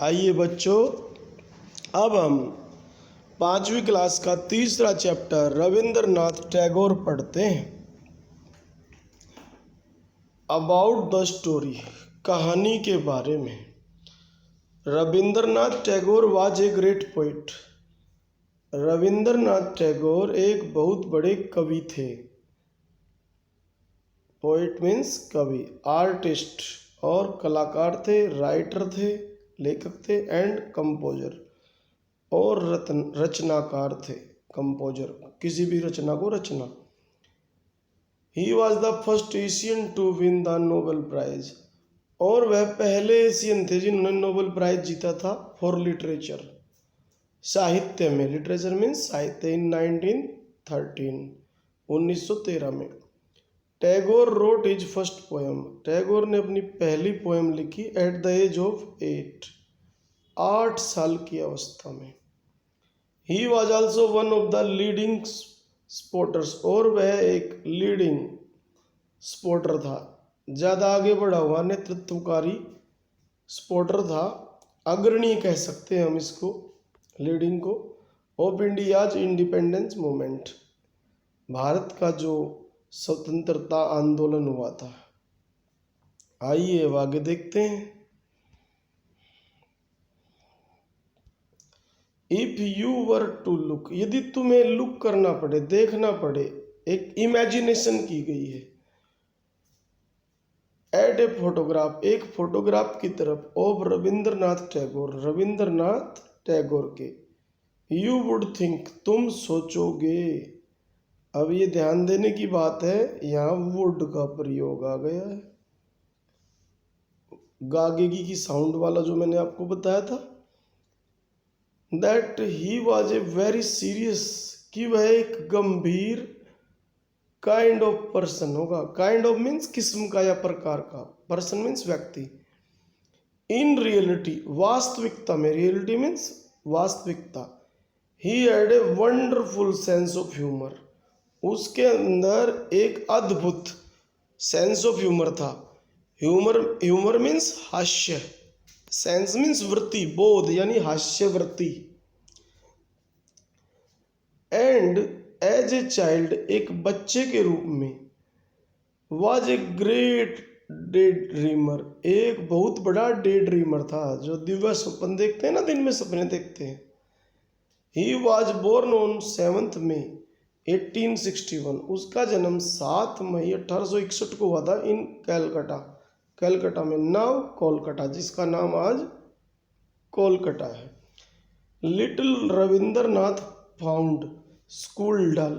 आइए बच्चों, अब हम 5वीं क्लास का तीसरा चैप्टर रविंद्रनाथ टैगोर पढ़ते हैं। अबाउट द स्टोरी, कहानी के बारे में। Rabindranath Tagore was a great poet. Rabindranath Tagore एक बहुत बड़े कवि थे। पोइट मीन्स कवि, आर्टिस्ट और कलाकार थे, राइटर थे, लेखक थे, एंड कंपोजर और रचनाकार थे। कंपोजर, किसी भी रचना को रचना। He was the first Asian to win the Nobel prize, और वह पहले एशियन थे जिन्होंने नोबेल प्राइज जीता था फॉर लिटरेचर, साहित्य में। लिटरेचर मीन्स साहित्य। इन 1913 में Tagore road his first poem. Tagore ने अपनी पहली पोएम लिखी एट द एज ऑफ 8 साल की अवस्था में। He was also one of the leading supporters, और वह एक लीडिंग स्पोर्टर था, ज़्यादा आगे बढ़ा हुआ नेतृत्वकारी स्पोर्टर था, अग्रणी कह सकते हैं हम इसको, लीडिंग को, of India's independence movement, Bharat का जो स्वतंत्रता आंदोलन हुआ था। आइए अब आगे देखते हैं। If you were to look, यदि तुम्हें लुक करना पड़े, देखना पड़े, एक इमेजिनेशन की गई है, एट ए फोटोग्राफ, एक फोटोग्राफ की तरफ, ऑफ रविंद्रनाथ टैगोर, रविंद्रनाथ टैगोर के, यू वुड थिंक, तुम सोचोगे। अब ये ध्यान देने की बात है, यहाँ वुड का प्रयोग आ गया है, गागेगी की साउंड वाला जो मैंने आपको बताया था। That he was a very serious, कि वह एक गंभीर काइंड ऑफ पर्सन होगा। काइंड ऑफ मीन्स किस्म का या प्रकार का, पर्सन मीन्स व्यक्ति। इन रियलिटी, वास्तविकता में, रियलिटी मीन्स वास्तविकता। He had a wonderful sense of humour, उसके अंदर एक अद्भुत सेंस ऑफ ह्यूमर था। ह्यूमर मीन्स हास्य, सेंस मीन्स वृत्ति, बोध यानी हास्य वृत्ति। एंड एज ए चाइल्ड, एक बच्चे के रूप में, was a great day dreamer, एक बहुत बड़ा डे ड्रीमर था, जो दिव्य स्वप्न देखते हैं ना, दिन में सपने देखते हैं। ही वॉज बोर्न ऑन 7 मई 1861, उसका जन्म 7 मई 1861 को हुआ था इन कलकत्ता में, नाउ कोलकाता, जिसका नाम आज कोलकाता है। लिटिल रविंद्रनाथ फाउंड स्कूल डल,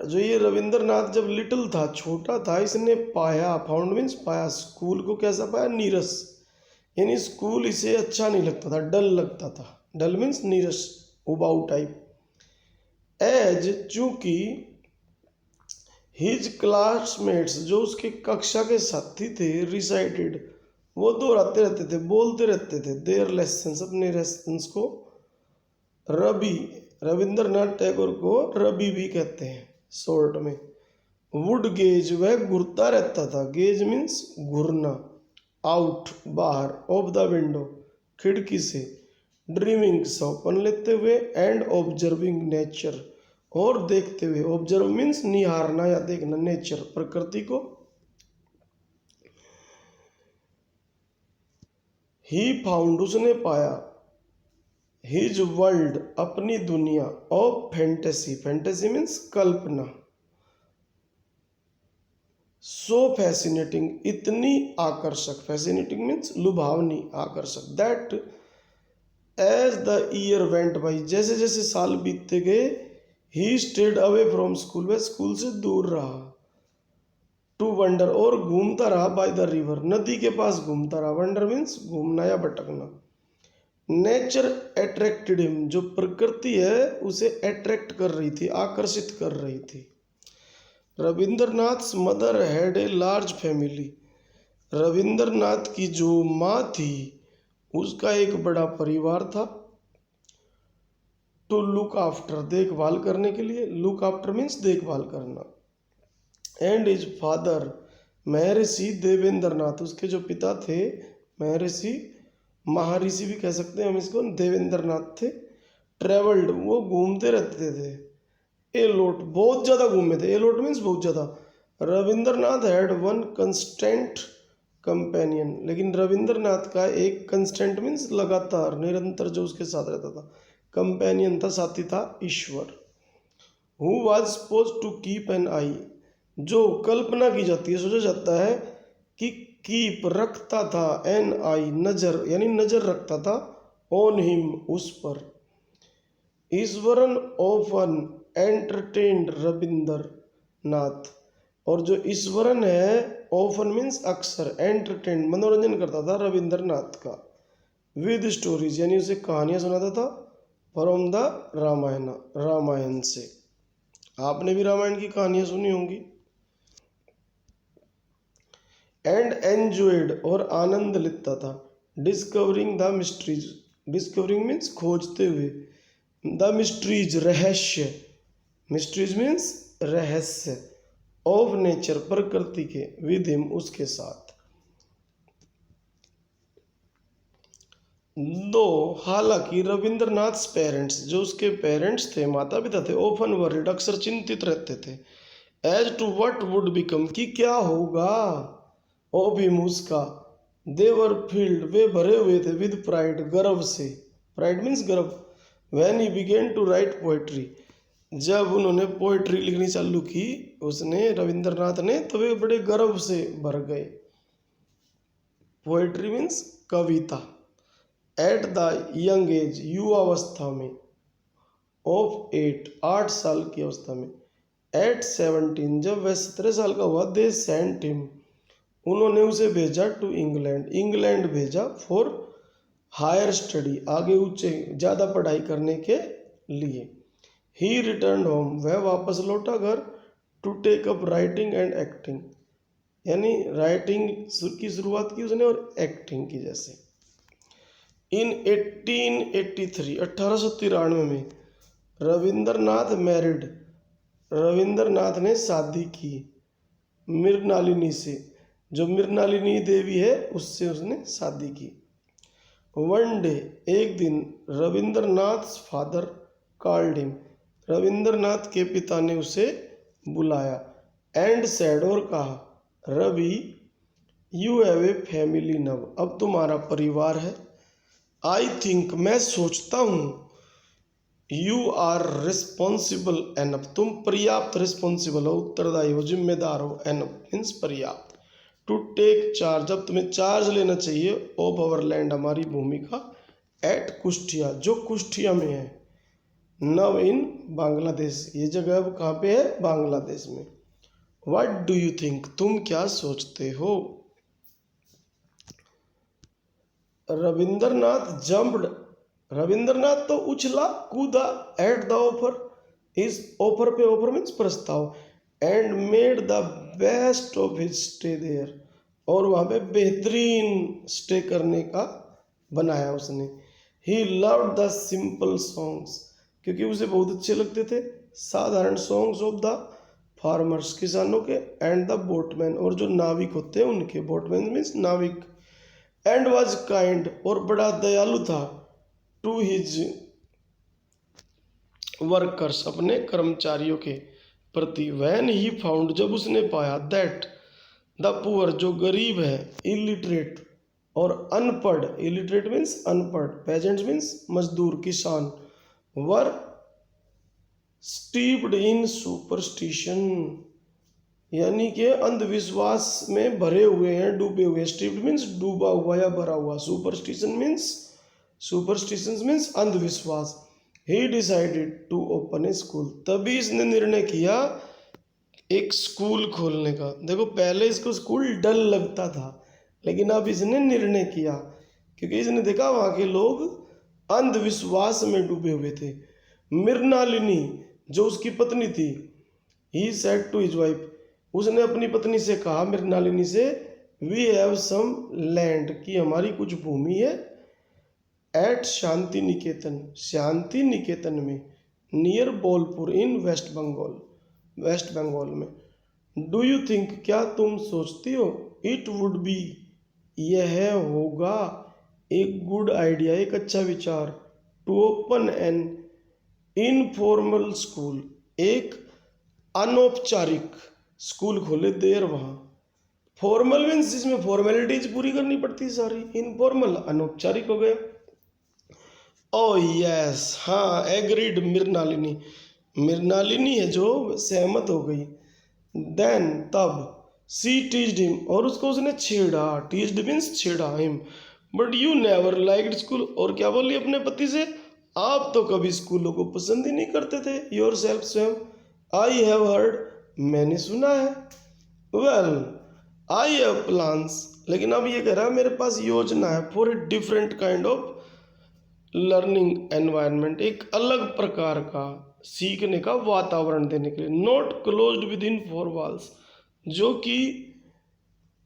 जो ये रविंद्रनाथ जब लिटिल था, छोटा था, इसने पाया, फाउंड मीन्स पाया, स्कूल को कैसा पाया, नीरस, यानी स्कूल इसे अच्छा नहीं लगता था, डल लगता था। डल मीन्स नीरस, उबाऊ टाइप। एज, चूंकि हिज क्लासमेट्स, जो उसके कक्षा के साथी थे, रिसाइटेड, वो दोहराते रहते थे, बोलते रहते थे, देयर लेसन्स, अपने लेसन्स को। रविंद्रनाथ टैगोर को रवि भी कहते हैं शॉर्ट में। वुड गेज, वह घूरता रहता था, गेज मीन्स घूरना, आउट बाहर, ऑफ द विंडो, खिड़की से, ड्रीमिंग सपन लेते हुए, एंड ऑब्जर्विंग नेचर, और देखते हुए, ऑब्जर्व मीन्स निहारना या देखना, नेचर प्रकृति को। ही फाउंड, उसने पाया, हिज वर्ल्ड, अपनी दुनिया, ऑफ फैंटेसी, फैंटेसी मीन्स कल्पना, सो फैसिनेटिंग, इतनी आकर्षक, फैसिनेटिंग मीन्स लुभावनी, आकर्षक। That as the year went by, जैसे जैसे साल बीतते गए, ही स्टेड अवे फ्रॉम स्कूल, वह स्कूल से दूर रहा, टू वंडर, और घूमता रहा, बाय द रिवर, नदी के पास घूमता रहा, वंडर मीन्स घूमना या भटकना। नेचर अट्रैक्टेड हिम, जो प्रकृति है उसे अट्रैक्ट कर रही थी, आकर्षित कर रही थी। Rabindranath mother had a large family, Rabindranath की जो माँ थी उसका एक बड़ा परिवार था। टू लुक आफ्टर, देखभाल करने के लिए, लुक आफ्टर मीन्स देखभाल करना। एंड हिज फादर महर्षि देवेंद्रनाथ, उसके जो पिता थे महर्षि महर्षि भी कह सकते हैं हम इसको, देवेंद्र नाथ थे। ट्रेवल्ड, वो घूमते रहते थे। ए लोट, बहुत ज़्यादा घूमे थे। ए लोट मीन्स बहुत ज़्यादा। Rabindranath had one constant companion, लेकिन रविंद्रनाथ का एक कंस्टेंट मीन्स लगातार, निरंतर जो उसके साथ रहता था, कंपेनियन था, साथी था, ईश्वर। Who was suppose to keep an eye, जो कल्पना की जाती है, सोचा जाता है कि कीप रखता था, एन आई नजर, यानी नजर रखता था, ऑन हिम उस पर। ईश्वरन ऑफन एंटरटेन्ड रविंद्रनाथ, और जो ईश्वरन है, ऑफन मीन्स अक्सर, एंटरटेन मनोरंजन करता था रविंद्रनाथ का, विद स्टोरीज, यानी उसे कहानियां सुनाता था, फ्रॉम द रामायण, रामायण से। आपने भी रामायण की कहानियां सुनी होंगी। एंड एंजॉयड, और आनंद लेता था, discovering the mysteries, discovering means खोजते हुए, द मिस्ट्रीज रहस्य, मिस्ट्रीज मीन्स रहस्य, ऑफ नेचर प्रकृति के, विद हिम उसके साथ। दो, हालांकि रविंद्रनाथ पेरेंट्स, जो उसके पेरेंट्स थे, माता पिता थे, ऑफन वरीड, अक्सर चिंतित रहते थे, as to what would become, कि क्या होगा, ऑफ हिम उसका, देवर फील्ड, वे भरे हुए थे, विद प्राइड, गर्व से, प्राइड मीन्स गर्व, when he began to write poetry, जब उन्होंने पोएट्री लिखनी चालू की, उसने, रविंद्रनाथ ने, तो वे बड़े गर्व से भर गए। Poetry means Kavita. At the young age, युवावस्था में, ऑफ 8, 8 साल की अवस्था में, एट 17, जब वह 17 साल का हुआ, दे सेंट हिम, उन्होंने उसे भेजा, टू इंग्लैंड, इंग्लैंड भेजा, फॉर हायर स्टडी, आगे ऊंचे ज़्यादा पढ़ाई करने के लिए। ही रिटर्न होम, वह वापस लौटा घर, to take up writing and acting, यानी राइटिंग की शुरुआत की उसने और एक्टिंग की। जैसे इन 1883, 1893 में, रविंद्रनाथ मैरिड, रविंद्रनाथ ने शादी की, मृणालिनी से, जो मृणालिनी देवी है उससे उसने शादी की। वन डे, एक दिन, Rabindranath father called him, Rabindranath के पिता ने उसे बुलाया, एंड सैड, और कहा, Ravi, you have a family now, अब तुम्हारा परिवार है, आई थिंक, मैं सोचता हूँ, यू आर रिस्पॉन्सिबल एनफ, तुम पर्याप्त रिस्पॉन्सिबल हो, उत्तरदायी हो, जिम्मेदार हो, एनफ मीन्स पर्याप्त, टू टेक चार्ज, अब तुम्हें चार्ज लेना चाहिए, ऑफ अवर लैंड, हमारी भूमि का, एट कुष्ठिया, जो कुष्ठिया में है, नव इन बांग्लादेश, ये जगह अब कहाँ पे है, बांग्लादेश में। व्हाट डू यू थिंक, तुम क्या सोचते हो। रविंद्रनाथ जंप्ड, रविंद्रनाथ तो उछला कूदा, एट द ऑफर, इस ऑफर पे, ऑफर मीन्स प्रस्ताव, and made the best of his stay there, और वहाँ पे बेहतरीन स्टे करने का बनाया उसने। He loved the simple songs, क्योंकि उसे बहुत अच्छे लगते थे साधारण सॉन्ग्स ऑफ द फार्मर्स, किसानों के, एंड द बोटमैन, और जो नाविक होते हैं उनके, बोटमैन मीन्स नाविक, एंड वॉज काइंड, और बड़ा दयालु था, टू हिज वर्कर्स, अपने कर्मचारियों के प्रति। वैन ही फाउंड, जब उसने पाया, दैट द पुअर, जो गरीब है, इलिटरेट, और अनपढ़, इलिटरेट मीन्स अनपढ़, पेजेंट्स मीन्स मजदूर, किसान, वर स्टीप्ड इन सुपरस्टिशन, यानी कि अंधविश्वास में भरे हुए हैं, डूबे हुए, स्टीप्ड मीन्स डूबा हुआ या भरा हुआ, सुपरस्टिशन मीन्स, सुपरस्टिशंस मीन्स अंधविश्वास। He decided to open a school, तभी इसने निर्णय किया एक स्कूल खोलने का। देखो पहले इसको स्कूल डर लगता था, लेकिन अब इसने निर्णय किया, क्योंकि इसने देखा वहाँ के लोग अंधविश्वास में डूबे हुए थे। मृणालिनी, जो उसकी पत्नी थी, he said to his wife, उसने अपनी पत्नी से कहा, मृणालिनी से, वी हैव सम लैंड, की हमारी कुछ भूमि है, एट शांति निकेतन, शांति निकेतन में, नियर बोलपुर, इन वेस्ट बंगाल, वेस्ट बंगाल में। डू यू थिंक, क्या तुम सोचती हो, इट वुड बी, यह होगा, एक गुड आइडिया, एक अच्छा विचार। To open an informal school, एक अनौपचारिक स्कूल खोले देर वहाँ। फॉर्मल मीन्स जिसमें फॉर्मेलिटीज पूरी करनी पड़ती सारी, इनफॉर्मल अनौपचारिक हो गया। ओ यस, हाँ एग्रीड मृणालिनी, मृणालिनी है जो सहमत हो गई। देन तब सी टीज्ड हिम, और उसको उसने छेड़ा, टीज्ड मीन्स छेड़ा him. But you never liked school, और क्या बोली अपने पति से, आप तो कभी स्कूलों को पसंद ही नहीं करते थे। योर सेल्फ, स्वयं। आई हैव हर्ड, मैंने सुना है। वेल आई हैव प्लान्स, लेकिन अब ये कह रहा है मेरे पास योजना है। For a different kind of learning environment, एक अलग प्रकार का सीखने का वातावरण देने के लिए। Not closed with in four walls, जो कि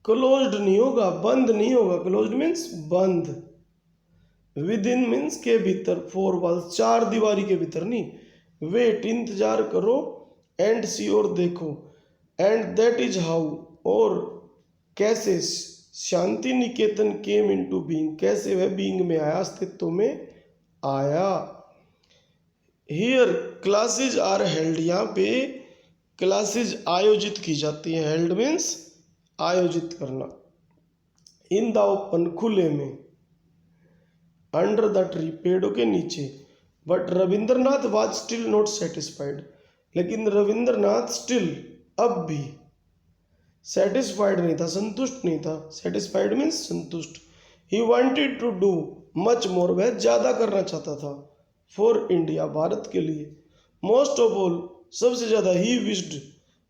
क्लोज्ड नहीं होगा, बंद नहीं होगा। क्लोज्ड मीन्स बंद, विद इन मीन्स के भीतर, फोर वॉल्स चार दीवारी के भीतर नहीं। वेट, इंतजार करो, एंड सी, और देखो, एंड दैट इज हाउ, और कैसे Shanti Niketan came into being, कैसे वह बीइंग में आया, अस्तित्व में आया। हियर क्लासेज आर हेल्ड, यहाँ पे क्लासेज आयोजित की जाती है। हेल्ड मीन्स आयोजित करना। इन द ओपन, खुले में। अंडर द ट्री, पेड़ों के नीचे। But Rabindranath was still not satisfied, लेकिन रविंद्रनाथ स्टिल, अब भी, सेटिस्फाइड नहीं था, संतुष्ट नहीं था। सेटिस्फाइड मीन्स संतुष्ट। He wanted to do much more, वह ज्यादा करना चाहता था। फॉर इंडिया, भारत के लिए। मोस्ट ऑफ ऑल, सबसे ज्यादा। ही विश्ड,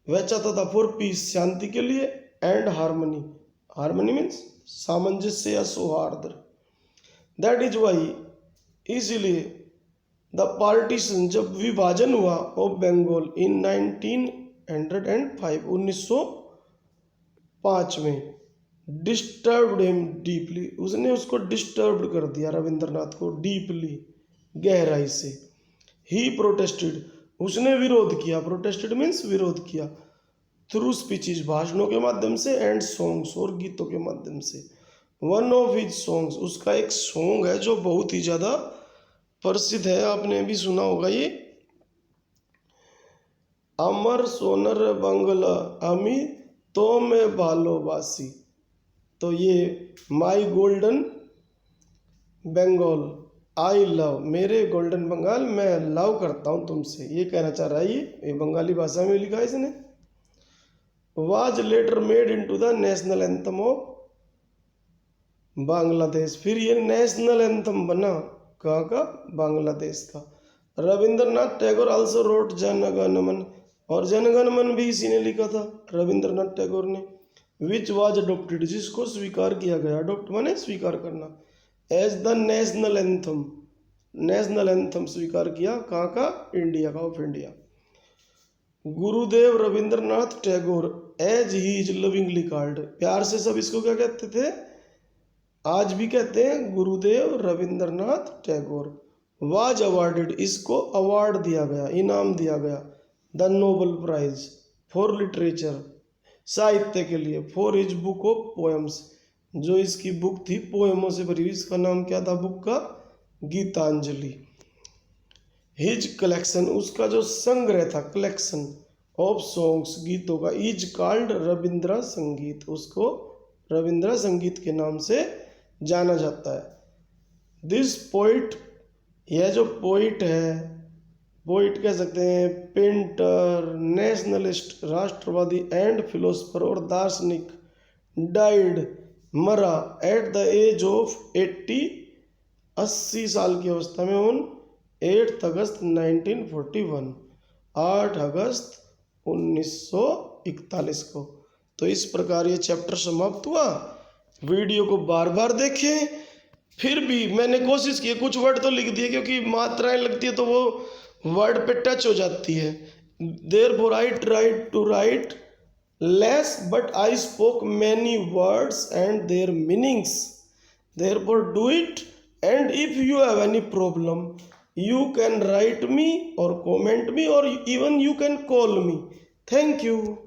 वह चाहता था। फॉर पीस, शांति के लिए। एंड हार्मनी, हार्मनी मीन्स सामंजस्य या सौहार्द। दैट इज वाई, इसीलिए, द पार्टीशन, जब विभाजन हुआ, ऑफ बंगाल इन 1905, 1905 में, डिस्टर्ब्ड हिम डीपली, उसने उसको डिस्टर्ब कर दिया, रविंद्रनाथ को, डीपली, गहराई से। ही प्रोटेस्टेड, उसने विरोध किया। प्रोटेस्टेड मीन्स विरोध किया। थ्रू स्पीचेज, भाषणों के माध्यम से। एंड सॉन्ग्स, और गीतों के माध्यम से। वन ऑफ हिज सॉन्ग्स, उसका एक सॉन्ग है जो बहुत ही ज्यादा प्रसिद्ध है, आपने भी सुना होगा ये। अमर सोनर बंगला अमी तो मैं भालोबासी, तो ये my golden Bengal I love, मेरे गोल्डन बंगाल मैं लव करता हूँ तुमसे, ये कहना चाह रहा है। ये बंगाली भाषा में लिखा है इसने। Was later made into the national anthem of Bangladesh, फिर ये नेशनल एंथम बना, कहाँ का, बांग्लादेश का। रविंद्रनाथ टैगोर आल्सो रोट जन गण मन, और जन गण मन भी इसी ने लिखा था, रविंद्रनाथ टैगोर ने। विच वाज अडोप्टेड, जिसको स्वीकार किया गया। अडोप्ट माने स्वीकार करना। As the national anthem, national anthem स्वीकार किया, कहाँ का, इंडिया का, of India. Gurudev Rabindranath Tagore, as he is lovingly called, प्यार से सब इसको क्या कहते थे, आज भी कहते हैं, गुरुदेव रविंद्रनाथ टैगोर। वाज अवार्डेड, इसको अवार्ड दिया गया, इनाम दिया गया। The Nobel prize for literature, साहित्य के लिए। For his book of poems, जो इसकी बुक थी पोएमों से भरी हुई, इसका नाम क्या था बुक का, गीतांजलि। हिज कलेक्शन, उसका जो संग्रह था, कलेक्शन ऑफ सॉन्ग्स, गीतों का। इज कॉल्ड रविंद्र संगीत, उसको रविंद्र संगीत के नाम से जाना जाता है। दिस पोइट, यह जो पोइट है, पोइट कह सकते हैं, पेंटर, नेशनलिस्ट, राष्ट्रवादी, एंड फिलोसफर, और दार्शनिक, डाइड, मरा, एट द एज ऑफ 80 साल की अवस्था में, उन 8 अगस्त 1941, 8 अगस्त 1941 को। तो इस प्रकार ये चैप्टर समाप्त हुआ। वीडियो को बार बार देखें। फिर भी मैंने कोशिश की, कुछ वर्ड तो लिख दिए, क्योंकि मात्राएं लगती है तो वो वर्ड पे टच हो जाती है। Therefore I tried to write less, but I spoke many words and their meanings. Therefore do it, and if you have any problem, you can write me or comment me, or even you can call me. Thank you.